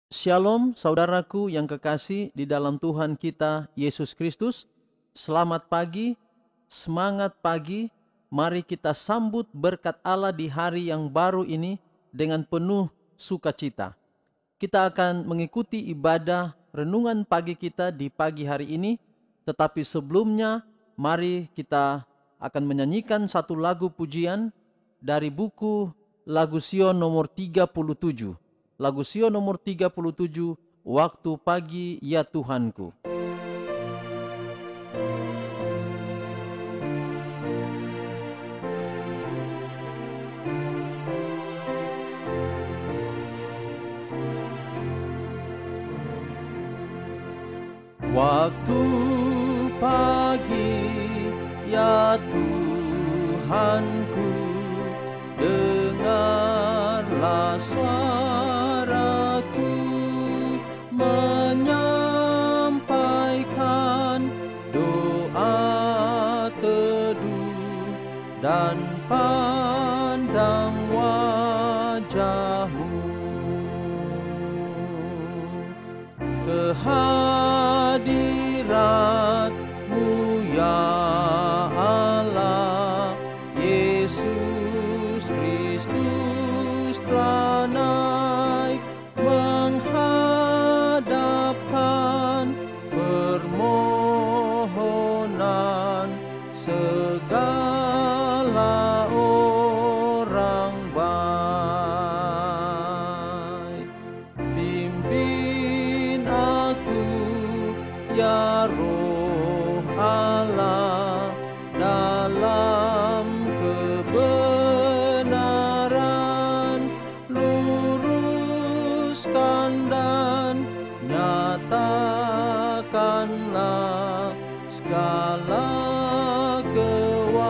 Shalom saudaraku yang kekasih di dalam Tuhan kita Yesus Kristus. Selamat pagi, semangat pagi. Mari kita sambut berkat Allah di hari yang baru ini dengan penuh sukacita. Kita akan mengikuti ibadah renungan pagi kita di pagi hari ini. Tetapi sebelumnya mari kita akan menyanyikan satu lagu pujian dari buku Lagu Sion nomor 37. Lagu Sion nomor 37, Waktu Pagi Ya Tuhanku. Waktu pagi ya Tuhanku, dengarlah suaraku menyampaikan doa teduh dan pandang wajahmu. Kehadiratmu ya Allah, Yesus Kristus telah naik menghadapkan permohonan segala orang baik. Pimpin aku ya Roh Allah dalam kebenaran, luruskan dan nyatakanlah segala kewajiban.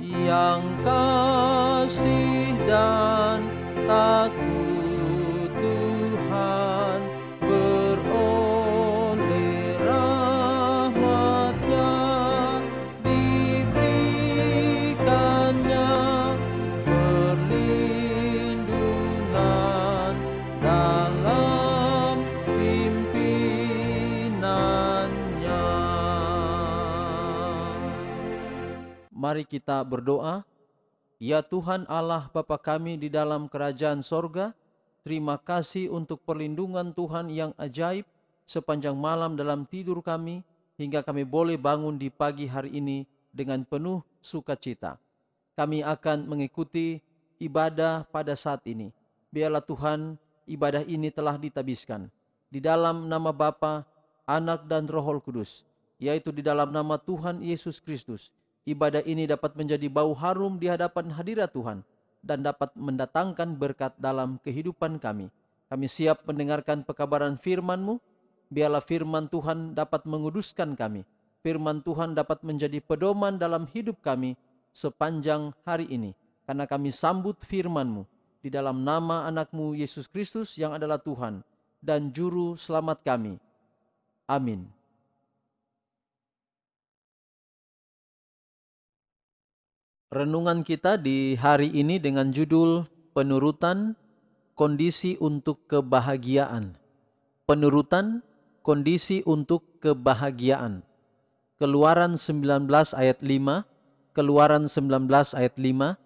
Yang kasih dan takut Tuhan beroleh rahmat-Nya, diberikannya perlindungan dalam pimpinannya. Mari kita berdoa. Ya Tuhan Allah Bapa kami di dalam kerajaan sorga, terima kasih untuk perlindungan Tuhan yang ajaib sepanjang malam dalam tidur kami, hingga kami boleh bangun di pagi hari ini dengan penuh sukacita. Kami akan mengikuti ibadah pada saat ini. Biarlah Tuhan, ibadah ini telah ditabiskan di dalam nama Bapa, Anak dan Roh Kudus, yaitu di dalam nama Tuhan Yesus Kristus. Ibadah ini dapat menjadi bau harum di hadapan hadirat Tuhan dan dapat mendatangkan berkat dalam kehidupan kami. Kami siap mendengarkan pekabaran firman-Mu. Biarlah firman Tuhan dapat menguduskan kami. Firman Tuhan dapat menjadi pedoman dalam hidup kami sepanjang hari ini. Karena kami sambut firman-Mu di dalam nama anak-Mu Yesus Kristus yang adalah Tuhan dan Juru Selamat kami. Amin. Renungan kita di hari ini dengan judul Penurutan Kondisi untuk Kebahagiaan. Penurutan Kondisi untuk Kebahagiaan. Keluaran 19 ayat 5. Keluaran 19 ayat 5.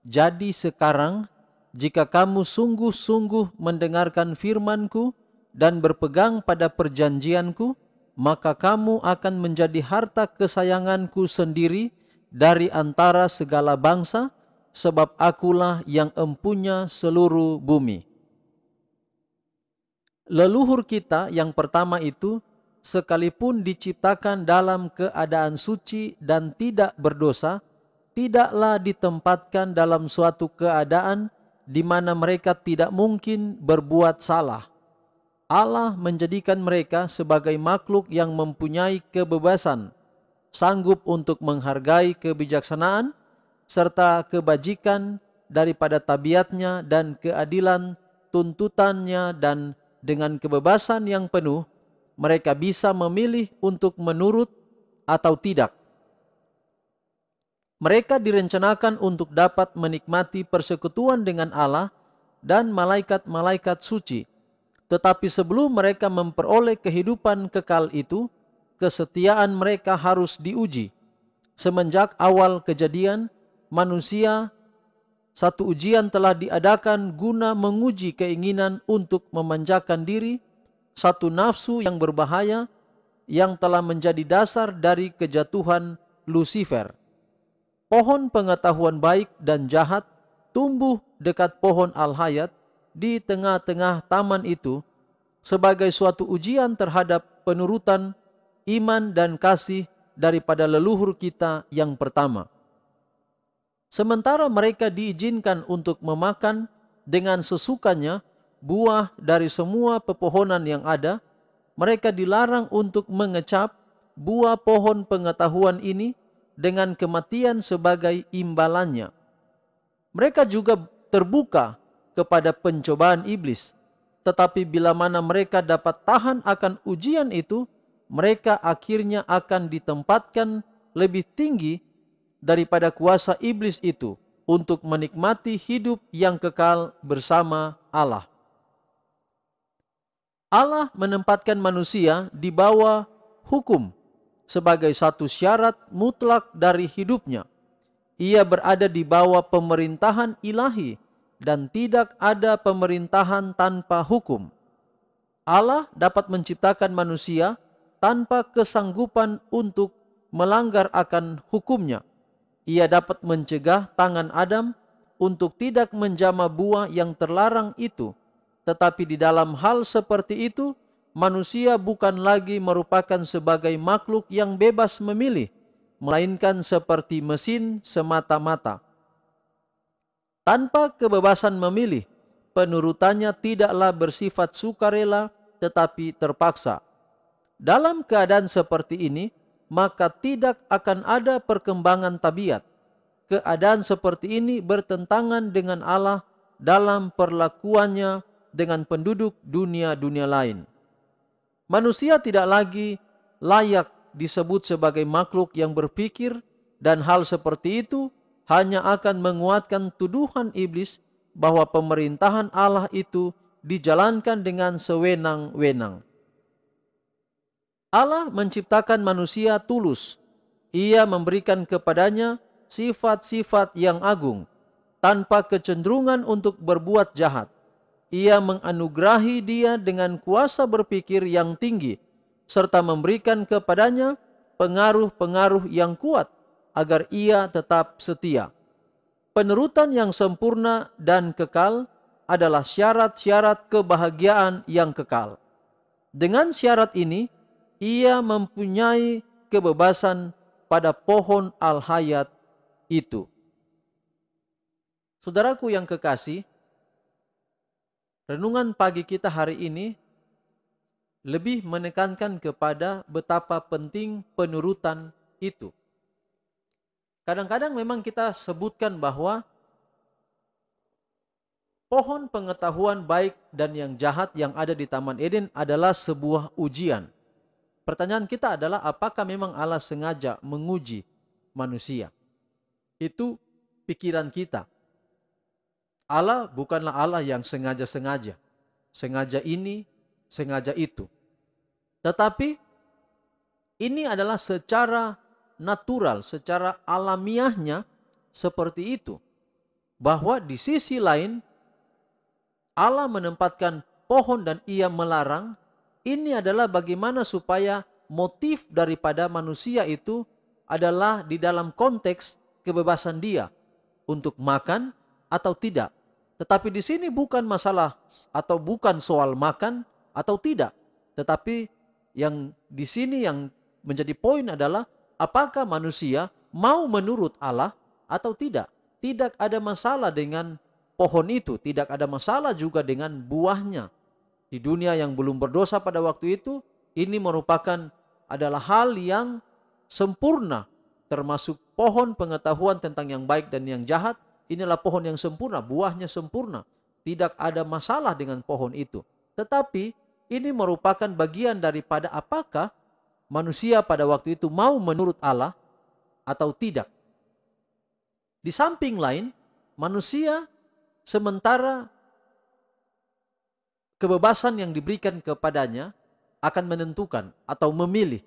Jadi sekarang, jika kamu sungguh-sungguh mendengarkan firman-Ku dan berpegang pada perjanjian-Ku, maka kamu akan menjadi harta kesayangan-Ku sendiri dari antara segala bangsa, sebab akulah yang empunya seluruh bumi. Leluhur kita yang pertama itu, sekalipun diciptakan dalam keadaan suci dan tidak berdosa, tidaklah ditempatkan dalam suatu keadaan di mana mereka tidak mungkin berbuat salah. Allah menjadikan mereka sebagai makhluk yang mempunyai kebebasan, sanggup untuk menghargai kebijaksanaan serta kebajikan daripada tabiatnya dan keadilan tuntutannya, dan dengan kebebasan yang penuh mereka bisa memilih untuk menurut atau tidak. Mereka direncanakan untuk dapat menikmati persekutuan dengan Allah dan malaikat-malaikat suci. Tetapi sebelum mereka memperoleh kehidupan kekal itu, kesetiaan mereka harus diuji. Semenjak awal kejadian, manusia satu ujian telah diadakan guna menguji keinginan untuk memanjakan diri, satu nafsu yang berbahaya yang telah menjadi dasar dari kejatuhan Lucifer. Pohon pengetahuan baik dan jahat tumbuh dekat pohon al-hayat di tengah-tengah taman itu sebagai suatu ujian terhadap penurutan iman dan kasih daripada leluhur kita yang pertama. Sementara mereka diizinkan untuk memakan dengan sesukanya buah dari semua pepohonan yang ada, mereka dilarang untuk mengecap buah pohon pengetahuan ini dengan kematian sebagai imbalannya. Mereka juga terbuka kepada pencobaan iblis, tetapi bila mana mereka dapat tahan akan ujian itu, mereka akhirnya akan ditempatkan lebih tinggi daripada kuasa iblis itu untuk menikmati hidup yang kekal bersama Allah. Allah menempatkan manusia di bawah hukum sebagai satu syarat mutlak dari hidupnya. Ia berada di bawah pemerintahan ilahi dan tidak ada pemerintahan tanpa hukum. Allah dapat menciptakan manusia tanpa kesanggupan untuk melanggar akan hukumnya. Ia dapat mencegah tangan Adam untuk tidak menjamah buah yang terlarang itu. Tetapi di dalam hal seperti itu, manusia bukan lagi merupakan sebagai makhluk yang bebas memilih, melainkan seperti mesin semata-mata. Tanpa kebebasan memilih, penurutannya tidaklah bersifat sukarela tetapi terpaksa. Dalam keadaan seperti ini, maka tidak akan ada perkembangan tabiat. Keadaan seperti ini bertentangan dengan Allah dalam perlakuannya dengan penduduk dunia-dunia lain. Manusia tidak lagi layak disebut sebagai makhluk yang berpikir, dan hal seperti itu hanya akan menguatkan tuduhan iblis bahwa pemerintahan Allah itu dijalankan dengan sewenang-wenang. Allah menciptakan manusia tulus. Ia memberikan kepadanya sifat-sifat yang agung, tanpa kecenderungan untuk berbuat jahat. Ia menganugerahi dia dengan kuasa berpikir yang tinggi, serta memberikan kepadanya pengaruh-pengaruh yang kuat, agar ia tetap setia. Penurutan yang sempurna dan kekal adalah syarat-syarat kebahagiaan yang kekal. Dengan syarat ini, ia mempunyai kebebasan pada pohon al-hayat itu. Saudaraku yang kekasih, renungan pagi kita hari ini lebih menekankan kepada betapa penting penurutan itu. Kadang-kadang memang kita sebutkan bahwa pohon pengetahuan baik dan yang jahat yang ada di Taman Eden adalah sebuah ujian. Pertanyaan kita adalah, apakah memang Allah sengaja menguji manusia? Itu pikiran kita. Allah bukanlah Allah yang sengaja-sengaja. Sengaja ini, sengaja itu. Tetapi ini adalah secara natural, secara alamiahnya seperti itu. Bahwa di sisi lain, Allah menempatkan pohon dan ia melarang. Ini adalah bagaimana supaya motif daripada manusia itu adalah di dalam konteks kebebasan dia untuk makan atau tidak. Tetapi di sini bukan masalah atau bukan soal makan atau tidak. Tetapi yang di sini yang menjadi poin adalah apakah manusia mau menurut Allah atau tidak. Tidak ada masalah dengan pohon itu, tidak ada masalah juga dengan buahnya. Di dunia yang belum berdosa pada waktu itu, ini merupakan adalah hal yang sempurna, termasuk pohon pengetahuan tentang yang baik dan yang jahat. Inilah pohon yang sempurna, buahnya sempurna. Tidak ada masalah dengan pohon itu. Tetapi ini merupakan bagian daripada apakah manusia pada waktu itu mau menurut Allah atau tidak. Di samping lain, manusia sementara kebebasan yang diberikan kepadanya akan menentukan atau memilih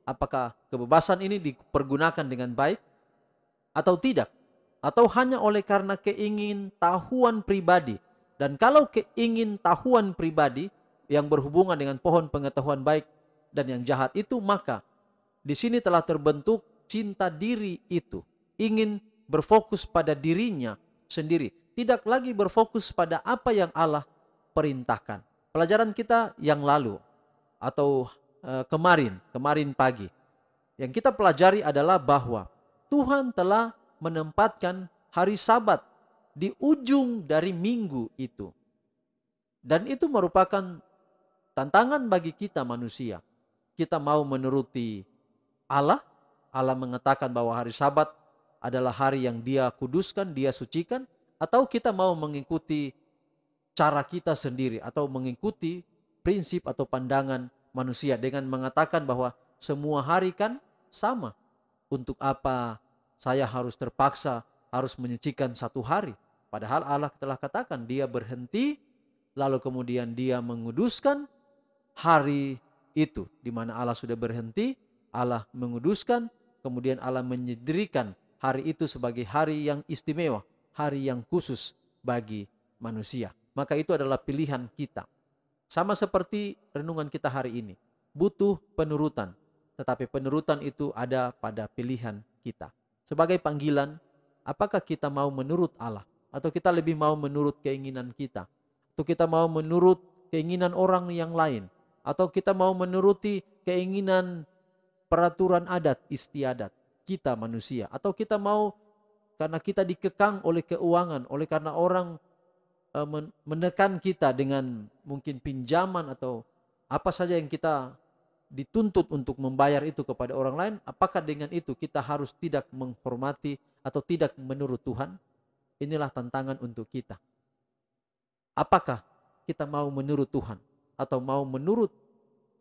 apakah kebebasan ini dipergunakan dengan baik atau tidak, atau hanya oleh karena keingintahuan pribadi. Dan kalau keingintahuan pribadi yang berhubungan dengan pohon pengetahuan baik dan yang jahat itu, maka di sini telah terbentuk cinta diri itu, ingin berfokus pada dirinya sendiri, tidak lagi berfokus pada apa yang Allah perintahkan. Pelajaran kita yang lalu atau kemarin pagi, yang kita pelajari adalah bahwa Tuhan telah menempatkan hari Sabat di ujung dari minggu itu. Dan itu merupakan tantangan bagi kita manusia. Kita mau menuruti Allah. Allah mengatakan bahwa hari Sabat adalah hari yang Dia kuduskan, Dia sucikan. Atau kita mau mengikuti cara kita sendiri atau mengikuti prinsip atau pandangan manusia dengan mengatakan bahwa semua hari kan sama. Untuk apa saya harus terpaksa harus menyucikan satu hari? Padahal Allah telah katakan Dia berhenti, lalu kemudian Dia menguduskan hari itu. Di mana Allah sudah berhenti, Allah menguduskan, kemudian Allah menyendirikan hari itu sebagai hari yang istimewa, hari yang khusus bagi manusia. Maka itu adalah pilihan kita. Sama seperti renungan kita hari ini, butuh penurutan. Tetapi penurutan itu ada pada pilihan kita. Sebagai panggilan, apakah kita mau menurut Allah? Atau kita lebih mau menurut keinginan kita? Atau kita mau menurut keinginan orang yang lain? Atau kita mau menuruti keinginan peraturan adat istiadat kita manusia? Atau kita mau karena kita dikekang oleh keuangan, oleh karena orang menekan kita dengan mungkin pinjaman atau apa saja yang kita dituntut untuk membayar itu kepada orang lain, apakah dengan itu kita harus tidak menghormati atau tidak menurut Tuhan? Inilah tantangan untuk kita. Apakah kita mau menurut Tuhan atau mau menurut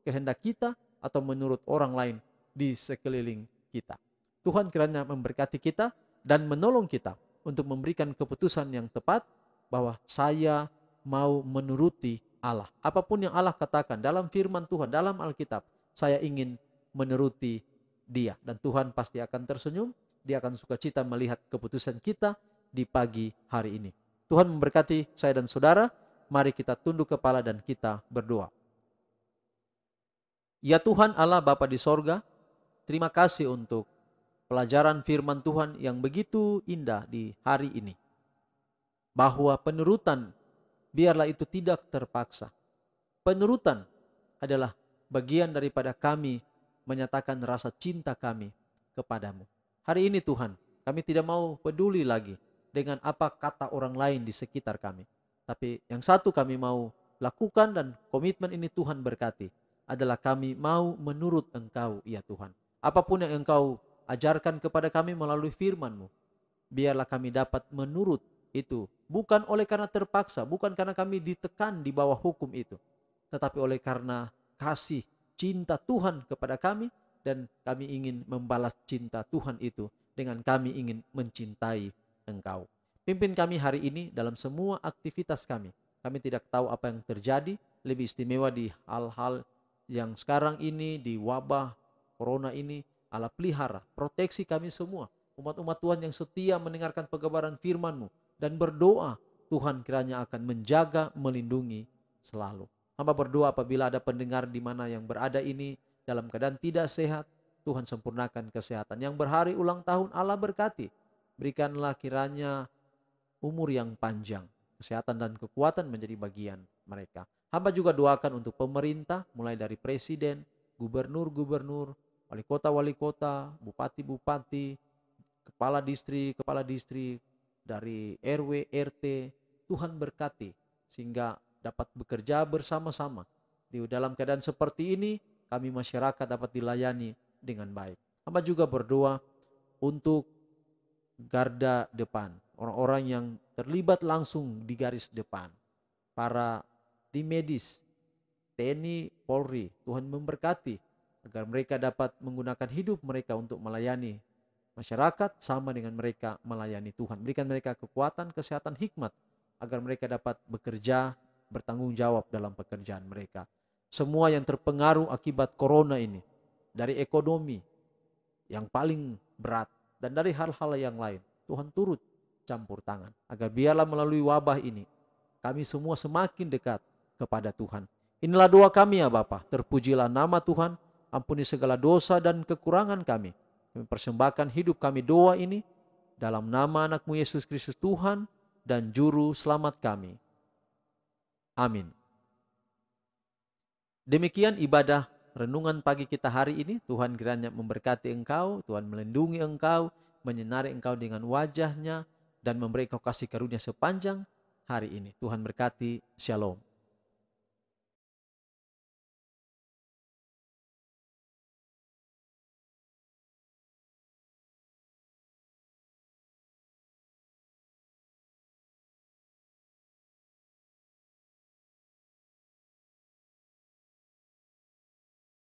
kehendak kita atau menurut orang lain di sekeliling kita? Tuhan kiranya memberkati kita dan menolong kita untuk memberikan keputusan yang tepat bahwa saya mau menuruti Allah. Apapun yang Allah katakan dalam firman Tuhan, dalam Alkitab, saya ingin menuruti Dia. Dan Tuhan pasti akan tersenyum, Dia akan sukacita melihat keputusan kita di pagi hari ini. Tuhan memberkati saya dan saudara. Mari kita tunduk kepala dan kita berdoa. Ya Tuhan Allah Bapa di sorga, terima kasih untuk pelajaran firman Tuhan yang begitu indah di hari ini. Bahwa penurutan biarlah itu tidak terpaksa. Penurutan adalah bagian daripada kami menyatakan rasa cinta kami kepadamu. Hari ini Tuhan, kami tidak mau peduli lagi dengan apa kata orang lain di sekitar kami. Tapi yang satu kami mau lakukan dan komitmen ini Tuhan berkati adalah kami mau menurut Engkau ya Tuhan. Apapun yang Engkau ajarkan kepada kami melalui firman-Mu, biarlah kami dapat menurut itu. Bukan oleh karena terpaksa, bukan karena kami ditekan di bawah hukum itu. Tetapi oleh karena kasih cinta Tuhan kepada kami dan kami ingin membalas cinta Tuhan itu dengan kami ingin mencintai Engkau. Pimpin kami hari ini dalam semua aktivitas kami. Kami tidak tahu apa yang terjadi, lebih istimewa di hal-hal yang sekarang ini, di wabah corona ini. Allah pelihara, proteksi kami semua. Umat-umat Tuhan yang setia mendengarkan pengabaran firman-Mu dan berdoa, Tuhan kiranya akan menjaga, melindungi selalu. Hamba berdoa apabila ada pendengar di mana yang berada ini dalam keadaan tidak sehat, Tuhan sempurnakan kesehatan. Yang berhari ulang tahun Allah berkati. Berikanlah kiranya umur yang panjang, kesehatan dan kekuatan menjadi bagian mereka. Hamba juga doakan untuk pemerintah, mulai dari presiden, gubernur-gubernur, wali kota, bupati-bupati, kepala distrik, dari RW, RT, Tuhan berkati sehingga dapat bekerja bersama-sama. Di dalam keadaan seperti ini, kami masyarakat dapat dilayani dengan baik. Hamba juga berdoa untuk garda depan, orang-orang yang terlibat langsung di garis depan, para tim medis, TNI, Polri, Tuhan memberkati agar mereka dapat menggunakan hidup mereka untuk melayani masyarakat sama dengan mereka melayani Tuhan. Berikan mereka kekuatan, kesehatan, hikmat agar mereka dapat bekerja, bertanggung jawab dalam pekerjaan mereka. Semua yang terpengaruh akibat corona ini, dari ekonomi yang paling berat dan dari hal-hal yang lain, Tuhan turut campur tangan agar biarlah melalui wabah ini kami semua semakin dekat kepada Tuhan. Inilah doa kami ya Bapa. Terpujilah nama Tuhan. Ampuni segala dosa dan kekurangan kami. Kami persembahkan hidup kami doa ini dalam nama anakmu Yesus Kristus Tuhan dan Juru Selamat kami. Amin. Demikian ibadah renungan pagi kita hari ini. Tuhan kiranya memberkati engkau, Tuhan melindungi engkau, menyinari engkau dengan wajahnya, dan memberi engkau kasih karunia sepanjang hari ini. Tuhan berkati. Shalom.